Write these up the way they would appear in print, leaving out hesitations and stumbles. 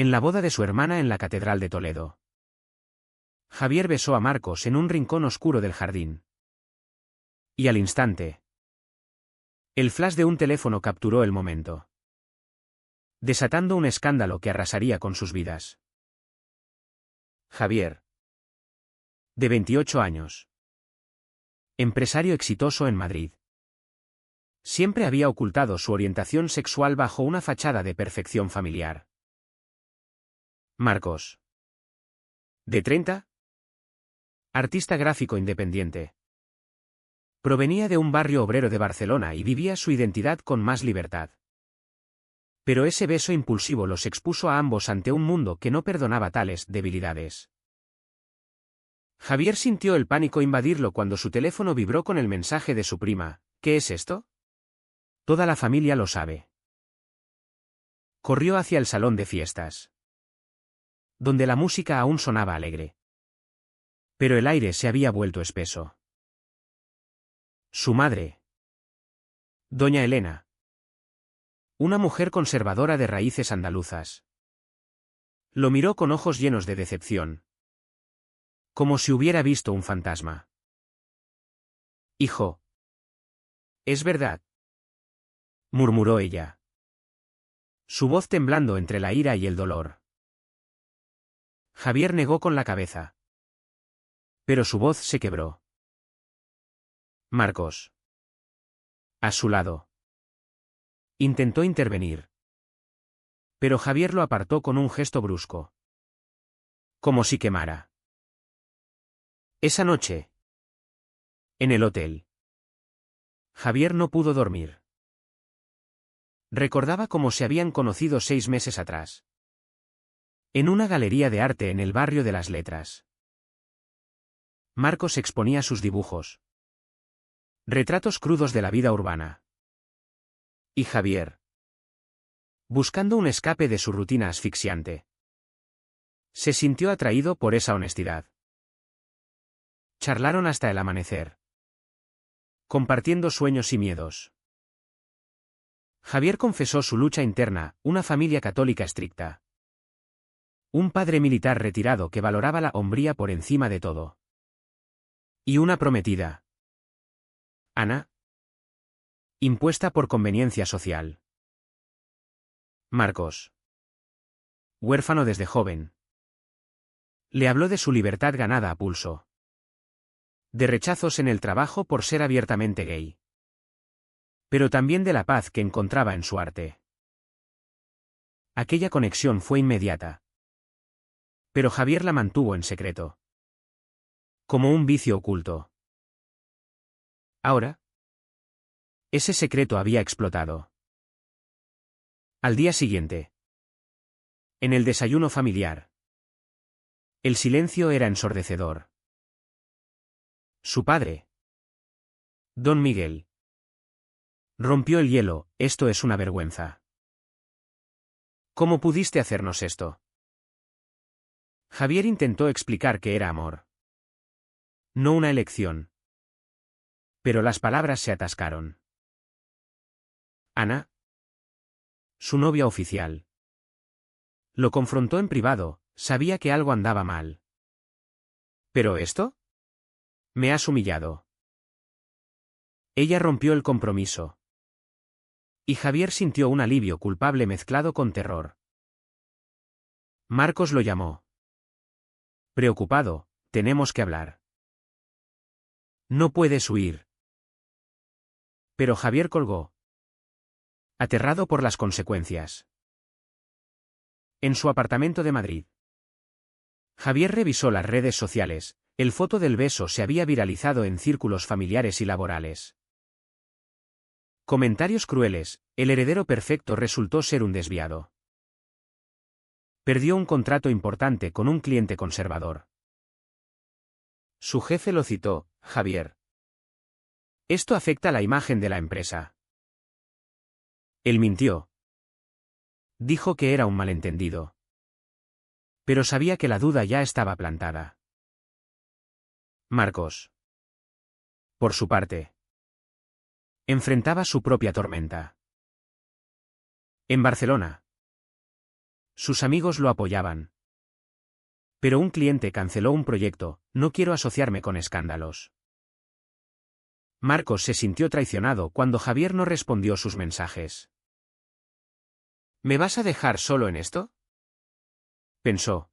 En la boda de su hermana en la Catedral de Toledo. Javier besó a Marcos en un rincón oscuro del jardín. Y al instante, el flash de un teléfono capturó el momento, desatando un escándalo que arrasaría con sus vidas. Javier, de 28 años. Empresario exitoso en Madrid. Siempre había ocultado su orientación sexual bajo una fachada de perfección familiar. Marcos, de 30. Artista gráfico independiente. Provenía de un barrio obrero de Barcelona y vivía su identidad con más libertad. Pero ese beso impulsivo los expuso a ambos ante un mundo que no perdonaba tales debilidades. Javier sintió el pánico invadirlo cuando su teléfono vibró con el mensaje de su prima. ¿Qué es esto? Toda la familia lo sabe. Corrió hacia el salón de fiestas, donde la música aún sonaba alegre. Pero el aire se había vuelto espeso. Su madre, doña Elena, una mujer conservadora de raíces andaluzas, lo miró con ojos llenos de decepción, como si hubiera visto un fantasma. Hijo, es verdad, murmuró ella, su voz temblando entre la ira y el dolor. Javier negó con la cabeza, pero su voz se quebró. Marcos, a su lado, intentó intervenir, pero Javier lo apartó con un gesto brusco, como si quemara. Esa noche, en el hotel, Javier no pudo dormir. Recordaba cómo se habían conocido 6 meses atrás, en una galería de arte en el barrio de las Letras. Marcos exponía sus dibujos, retratos crudos de la vida urbana. Y Javier, buscando un escape de su rutina asfixiante, se sintió atraído por esa honestidad. Charlaron hasta el amanecer, compartiendo sueños y miedos. Javier confesó su lucha interna, una familia católica estricta, un padre militar retirado que valoraba la hombría por encima de todo, y una prometida, Ana, impuesta por conveniencia social. Marcos, huérfano desde joven, le habló de su libertad ganada a pulso, de rechazos en el trabajo por ser abiertamente gay, pero también de la paz que encontraba en su arte. Aquella conexión fue inmediata, pero Javier la mantuvo en secreto, como un vicio oculto. Ahora, ese secreto había explotado. Al día siguiente, en el desayuno familiar, el silencio era ensordecedor. Su padre, don Miguel, rompió el hielo. Esto es una vergüenza. ¿Cómo pudiste hacernos esto? Javier intentó explicar que era amor, no una elección. Pero las palabras se atascaron. Ana, su novia oficial, lo confrontó en privado, sabía que algo andaba mal. ¿Pero esto? Me has humillado. Ella rompió el compromiso. Y Javier sintió un alivio culpable mezclado con terror. Marcos lo llamó. Preocupado, tenemos que hablar. No puedes huir. Pero Javier colgó, aterrado por las consecuencias. En su apartamento de Madrid, Javier revisó las redes sociales. El foto del beso se había viralizado en círculos familiares y laborales. Comentarios crueles, el heredero perfecto resultó ser un desviado. Perdió un contrato importante con un cliente conservador. Su jefe lo citó, Javier. Esto afecta la imagen de la empresa. Él mintió. Dijo que era un malentendido. Pero sabía que la duda ya estaba plantada. Marcos, por su parte, enfrentaba su propia tormenta. En Barcelona, Sus amigos lo apoyaban. Pero un cliente canceló un proyecto, no quiero asociarme con escándalos. Marcos se sintió traicionado cuando Javier no respondió sus mensajes. ¿Me vas a dejar solo en esto?, pensó.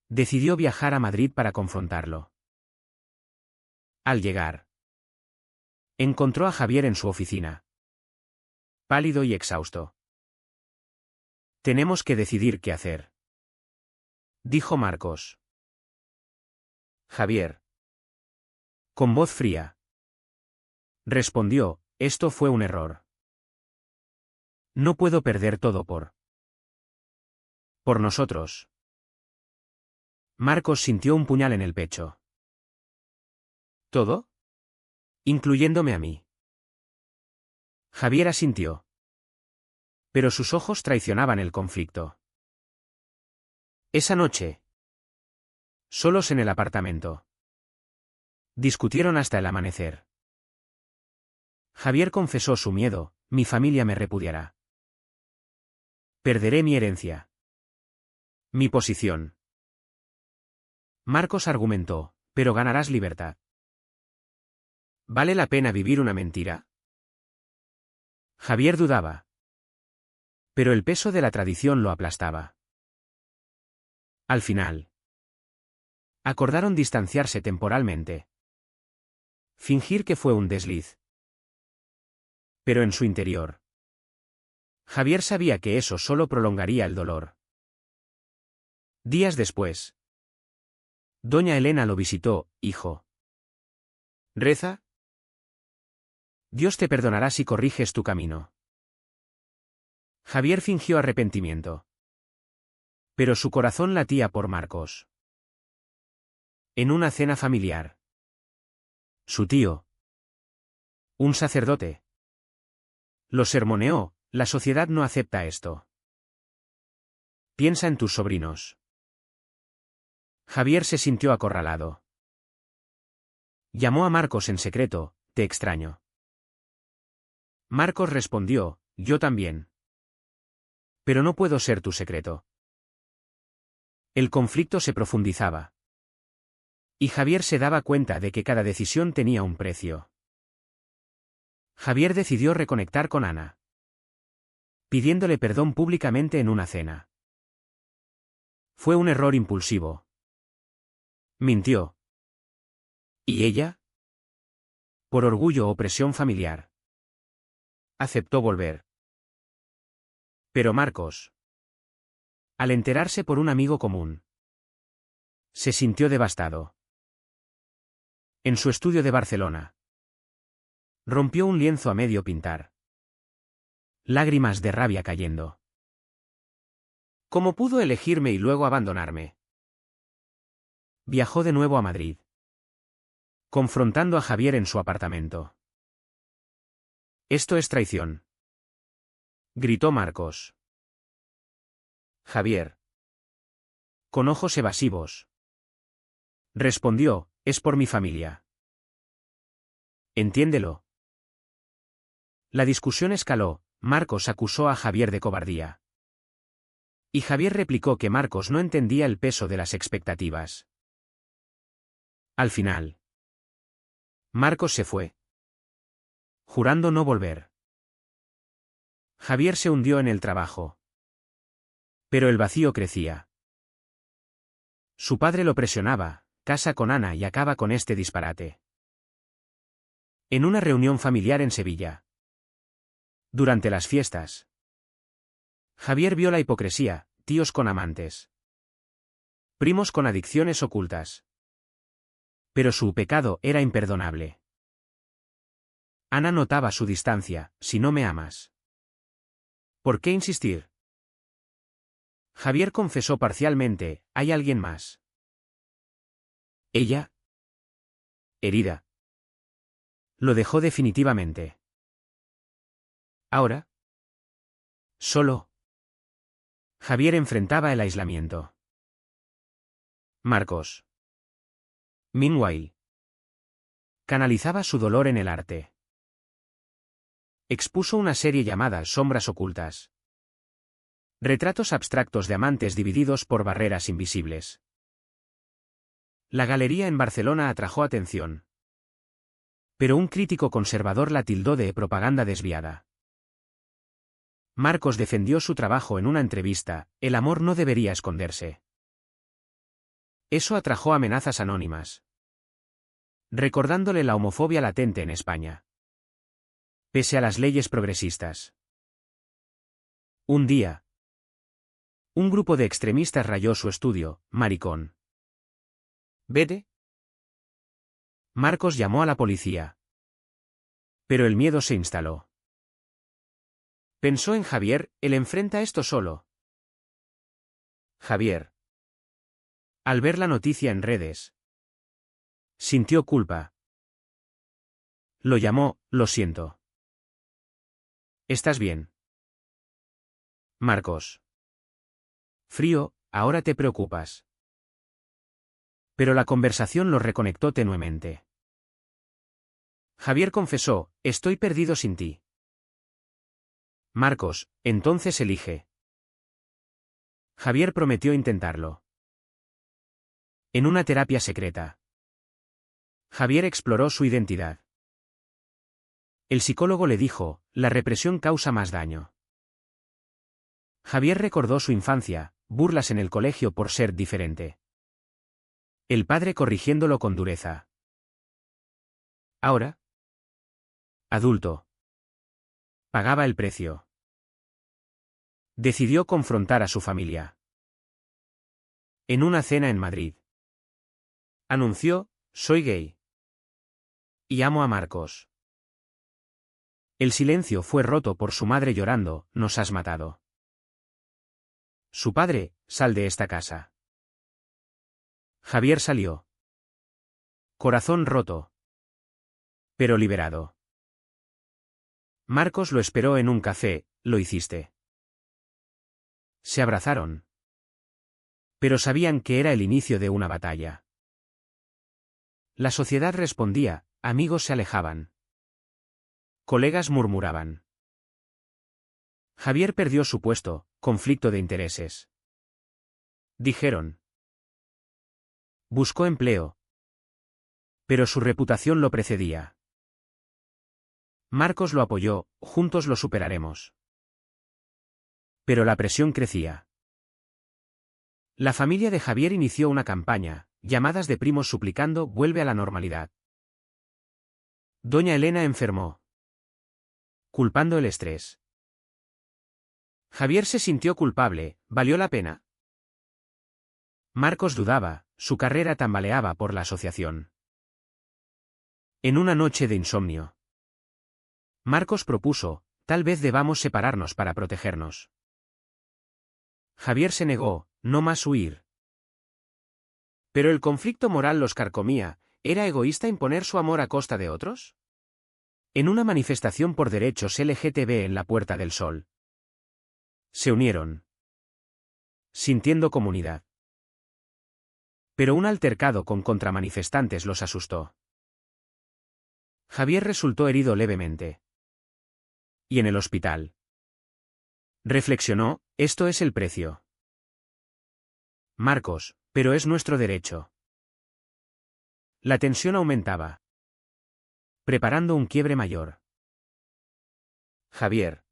Decidió viajar a Madrid para confrontarlo. Al llegar, encontró a Javier en su oficina, pálido y exhausto. Tenemos que decidir qué hacer, dijo Marcos. Javier, con voz fría, respondió, esto fue un error. No puedo perder todo por nosotros. Marcos sintió un puñal en el pecho. ¿Todo? Incluyéndome a mí. Javier asintió. Pero sus ojos traicionaban el conflicto. Esa noche, solos en el apartamento, discutieron hasta el amanecer. Javier confesó su miedo, mi familia me repudiará. Perderé mi herencia. Mi posición. Marcos argumentó, pero ganarás libertad. ¿Vale la pena vivir una mentira? Javier dudaba. Pero el peso de la tradición lo aplastaba. Al final, acordaron distanciarse temporalmente. Fingir que fue un desliz. Pero en su interior, Javier sabía que eso solo prolongaría el dolor. Días después, doña Elena lo visitó, hijo. ¿Reza? Dios te perdonará si corriges tu camino. Javier fingió arrepentimiento. Pero su corazón latía por Marcos. En una cena familiar, su tío, un sacerdote, lo sermoneó, la sociedad no acepta esto. Piensa en tus sobrinos. Javier se sintió acorralado. Llamó a Marcos en secreto, te extraño. Marcos respondió, yo también. Pero no puedo ser tu secreto. El conflicto se profundizaba. Y Javier se daba cuenta de que cada decisión tenía un precio. Javier decidió reconectar con Ana, pidiéndole perdón públicamente en una cena. Fue un error impulsivo. Mintió. ¿Y ella? Por orgullo o presión familiar, aceptó volver. Pero Marcos, al enterarse por un amigo común, se sintió devastado. En su estudio de Barcelona, rompió un lienzo a medio pintar. Lágrimas de rabia cayendo. ¿Cómo pudo elegirme y luego abandonarme? Viajó de nuevo a Madrid, confrontando a Javier en su apartamento. Esto es traición, gritó Marcos. Javier, con ojos evasivos, respondió, es por mi familia. Entiéndelo. La discusión escaló, Marcos acusó a Javier de cobardía. Y Javier replicó que Marcos no entendía el peso de las expectativas. Al final, Marcos se fue, jurando no volver. Javier se hundió en el trabajo. Pero el vacío crecía. Su padre lo presionaba, casa con Ana y acaba con este disparate. En una reunión familiar en Sevilla. Durante las fiestas, Javier vio la hipocresía, tíos con amantes, primos con adicciones ocultas. Pero su pecado era imperdonable. Ana notaba su distancia, si no me amas, ¿por qué insistir? Javier confesó parcialmente, hay alguien más. Ella, herida, lo dejó definitivamente. Ahora, solo, Javier enfrentaba el aislamiento. Marcos, meanwhile, canalizaba su dolor en el arte. Expuso una serie llamada Sombras Ocultas, Retratos abstractos de amantes divididos por barreras invisibles. La galería en Barcelona atrajo atención. Pero un crítico conservador la tildó de propaganda desviada. Marcos defendió su trabajo en una entrevista: el amor no debería esconderse. Eso atrajo amenazas anónimas, recordándole la homofobia latente en España, pese a las leyes progresistas. Un día, un grupo de extremistas rayó su estudio: maricón. ¿Vete? Marcos llamó a la policía. Pero el miedo se instaló. Pensó en Javier: él enfrenta esto solo. Javier, al ver la noticia en redes, sintió culpa. Lo llamó: lo siento. ¿Estás bien? Marcos. Frío: ahora te preocupas. Pero la conversación los reconectó tenuemente. Javier confesó: estoy perdido sin ti. Marcos: entonces elige. Javier prometió intentarlo. En una terapia secreta, Javier exploró su identidad. El psicólogo le dijo: la represión causa más daño. Javier recordó su infancia, burlas en el colegio por ser diferente. El padre corrigiéndolo con dureza. Ahora, adulto, pagaba el precio. Decidió confrontar a su familia. En una cena en Madrid, anunció: soy gay. Y amo a Marcos. El silencio fue roto por su madre llorando: nos has matado. Su padre: sal de esta casa. Javier salió. Corazón roto, pero liberado. Marcos lo esperó en un café: lo hiciste. Se abrazaron. Pero sabían que era el inicio de una batalla. La sociedad respondía, amigos se alejaban. Colegas murmuraban. Javier perdió su puesto: conflicto de intereses. Dijeron. Buscó empleo, pero su reputación lo precedía. Marcos lo apoyó: juntos lo superaremos. Pero la presión crecía. La familia de Javier inició una campaña: llamadas de primos suplicando: vuelve a la normalidad. Doña Elena enfermó, culpando el estrés. Javier se sintió culpable: ¿valió la pena? Marcos dudaba: su carrera tambaleaba por la asociación. En una noche de insomnio, Marcos propuso: tal vez debamos separarnos para protegernos. Javier se negó: no más huir. Pero el conflicto moral los carcomía: ¿era egoísta imponer su amor a costa de otros? En una manifestación por derechos LGTB en la Puerta del Sol, se unieron, sintiendo comunidad. Pero un altercado con contramanifestantes los asustó. Javier resultó herido levemente. Y en el hospital, reflexionó: esto es el precio. Marcos: pero es nuestro derecho. La tensión aumentaba, preparando un quiebre mayor. Javier,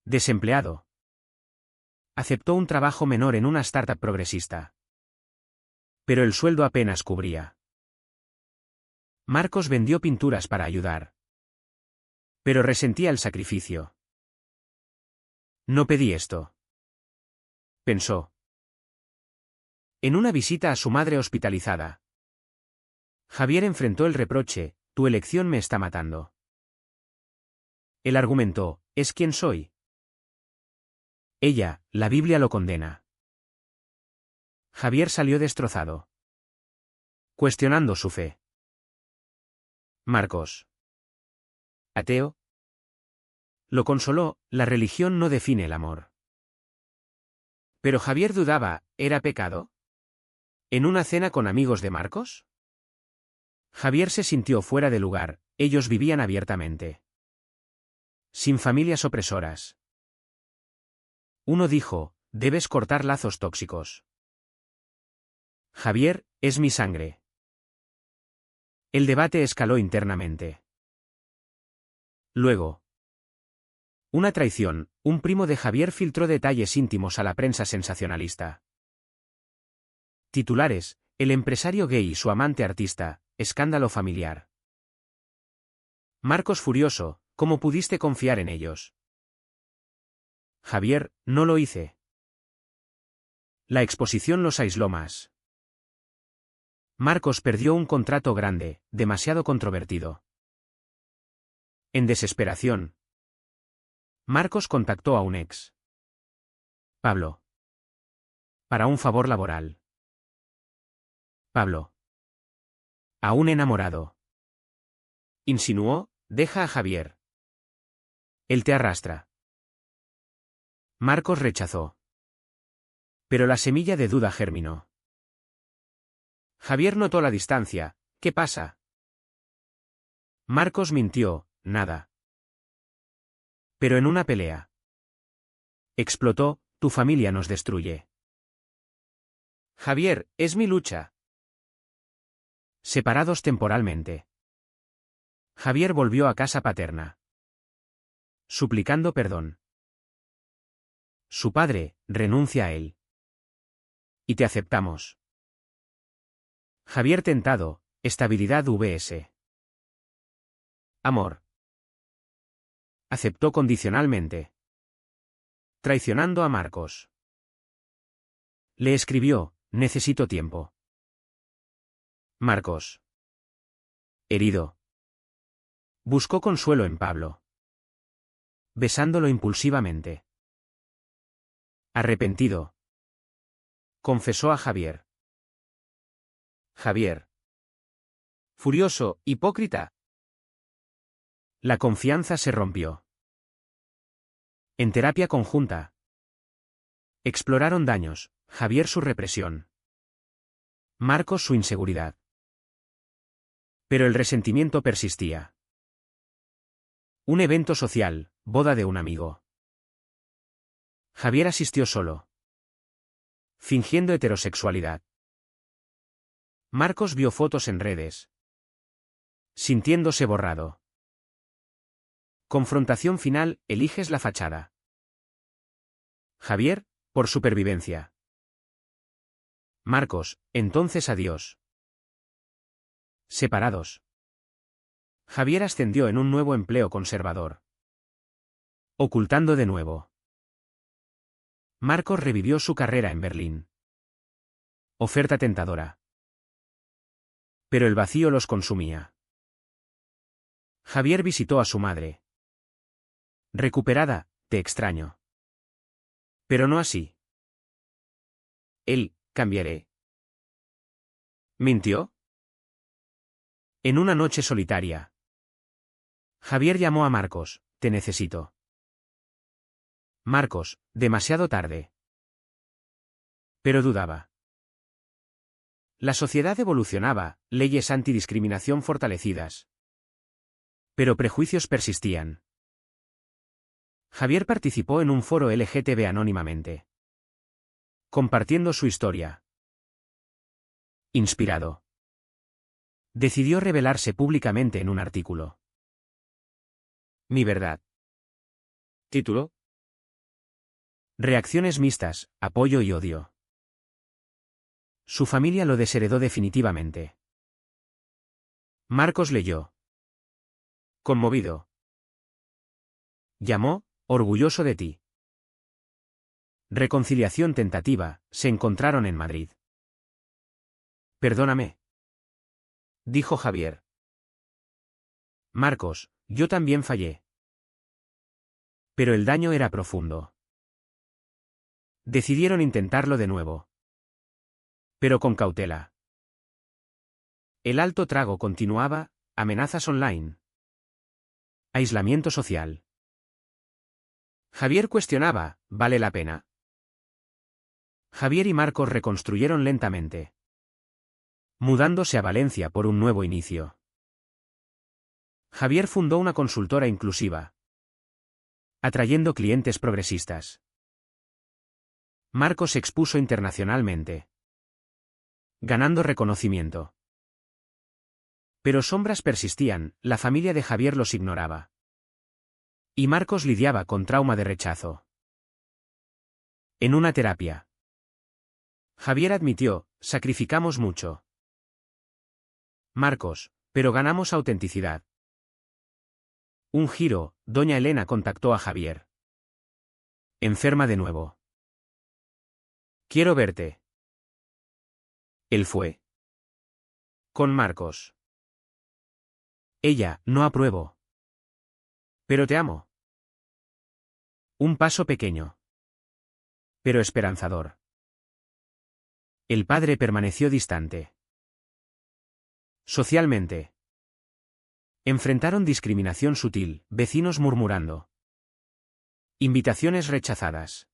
desempleado, aceptó un trabajo menor en una startup progresista. Pero el sueldo apenas cubría. Marcos vendió pinturas para ayudar. Pero resentía el sacrificio. No pedí esto, pensó. En una visita a su madre hospitalizada, Javier enfrentó el reproche: tu elección me está matando. Él argumentó: es quien soy. Ella: la Biblia lo condena. Javier salió destrozado, cuestionando su fe. Marcos, ateo, lo consoló: la religión no define el amor. Pero Javier dudaba: ¿era pecado? ¿En una cena con amigos de Marcos? Javier se sintió fuera de lugar: ellos vivían abiertamente, sin familias opresoras. Uno dijo, debes cortar lazos tóxicos. Javier, es mi sangre. El debate escaló internamente. Luego. Una traición, un primo de Javier filtró detalles íntimos a la prensa sensacionalista. Titulares, el empresario gay y su amante artista, escándalo familiar. Marcos furioso, ¿cómo pudiste confiar en ellos? Javier, no lo hice. La exposición los aisló más. Marcos perdió un contrato grande, demasiado controvertido. En desesperación, Marcos contactó a un ex. Pablo. Para un favor laboral. Pablo. Aún enamorado. Insinuó, deja a Javier. Él te arrastra. Marcos rechazó. Pero la semilla de duda germinó. Javier notó la distancia. ¿Qué pasa? Marcos mintió, nada. Pero en una pelea. Explotó, tu familia nos destruye. Javier, es mi lucha. Separados temporalmente. Javier volvió a casa paterna. Suplicando perdón. Su padre, renuncia a él. Y te aceptamos. Javier tentado, estabilidad vs. Amor. Aceptó condicionalmente. Traicionando a Marcos. Le escribió, necesito tiempo. Marcos. Herido. Buscó consuelo en Pablo. Besándolo impulsivamente. Arrepentido. Confesó a Javier. Javier. Furioso, hipócrita. La confianza se rompió. En terapia conjunta. Exploraron daños, Javier su represión. Marcos su inseguridad. Pero el resentimiento persistía. Un evento social, boda de un amigo. Javier asistió solo. Fingiendo heterosexualidad. Marcos vio fotos en redes. Sintiéndose borrado. Confrontación final, eliges la fachada. Javier, por supervivencia. Marcos, entonces adiós. Separados. Javier ascendió en un nuevo empleo conservador. Ocultando de nuevo. Marcos revivió su carrera en Berlín. Oferta tentadora. Pero el vacío los consumía. Javier visitó a su madre. Recuperada, te extraño. Pero no así. Él, cambiaré. ¿Mintió? En una noche solitaria. Javier llamó a Marcos, te necesito. Marcos, demasiado tarde. Pero dudaba. La sociedad evolucionaba, leyes antidiscriminación fortalecidas. Pero prejuicios persistían. Javier participó en un foro LGTB anónimamente. Compartiendo su historia. Inspirado. Decidió revelarse públicamente en un artículo. Mi verdad. Título. Reacciones mixtas, apoyo y odio. Su familia lo desheredó definitivamente. Marcos leyó. Conmovido. Llamó, orgulloso de ti. Reconciliación tentativa, se encontraron en Madrid. Perdóname. Dijo Javier. Marcos, yo también fallé. Pero el daño era profundo. Decidieron intentarlo de nuevo. Pero con cautela. El alto trago continuaba, amenazas online. Aislamiento social. Javier cuestionaba, ¿vale la pena? Javier y Marcos reconstruyeron lentamente. Mudándose a Valencia por un nuevo inicio. Javier fundó una consultora inclusiva. Atrayendo clientes progresistas. Marcos se expuso internacionalmente, ganando reconocimiento. Pero sombras persistían, la familia de Javier los ignoraba. Y Marcos lidiaba con trauma de rechazo. En una terapia, Javier admitió, sacrificamos mucho. Marcos, pero ganamos autenticidad. Un giro, doña Elena contactó a Javier. Enferma de nuevo. Quiero verte. Él fue. Con Marcos. Ella, no apruebo. Pero te amo. Un paso pequeño, pero esperanzador. El padre permaneció distante. Socialmente. Enfrentaron discriminación sutil, vecinos murmurando. Invitaciones rechazadas.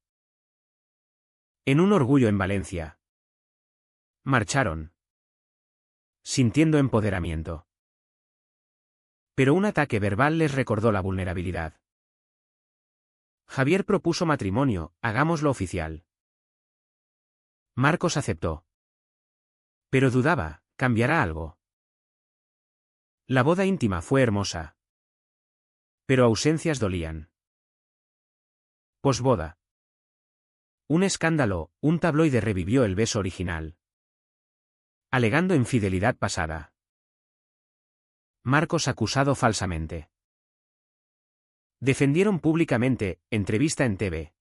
En un orgullo en Valencia. Marcharon. Sintiendo empoderamiento. Pero un ataque verbal les recordó la vulnerabilidad. Javier propuso matrimonio, hagámoslo oficial. Marcos aceptó. Pero dudaba, ¿cambiará algo? La boda íntima fue hermosa. Pero ausencias dolían. Posboda. Un escándalo, un tabloide revivió el beso original, alegando infidelidad pasada. Marcos acusado falsamente. Defendieron públicamente, entrevista en TV.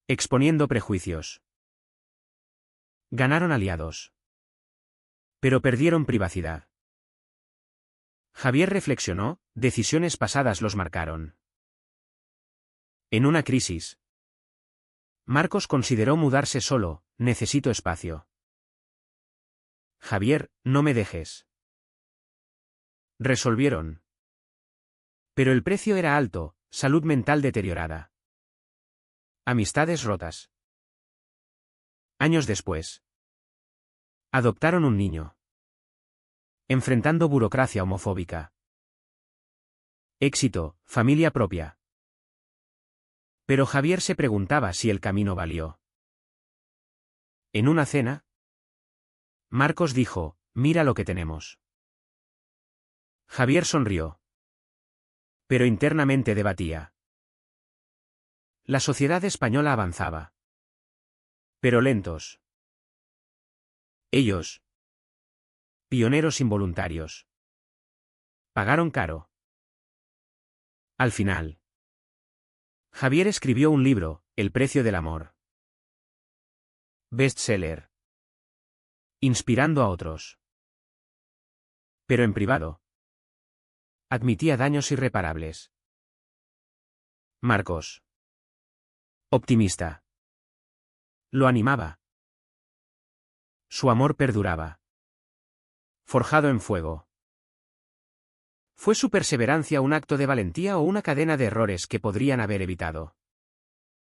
Exponiendo prejuicios. Ganaron aliados. Pero perdieron privacidad. Javier reflexionó, decisiones pasadas los marcaron. En una crisis, Marcos consideró mudarse solo, necesito espacio. Javier, no me dejes. Resolvieron. Pero el precio era alto, salud mental deteriorada. Amistades rotas. Años después. Adoptaron un niño. Enfrentando burocracia homofóbica. Éxito, familia propia. Pero Javier se preguntaba si el camino valió. En una cena, Marcos dijo, mira lo que tenemos. Javier sonrió. Pero internamente debatía. La sociedad española avanzaba. Pero lentos. Ellos, pioneros involuntarios, pagaron caro. Al final, Javier escribió un libro, El precio del amor. Bestseller. Inspirando a otros. Pero en privado. Admitía daños irreparables. Marcos. Optimista. Lo animaba. Su amor perduraba. Forjado en fuego. ¿Fue su perseverancia un acto de valentía o una cadena de errores que podrían haber evitado?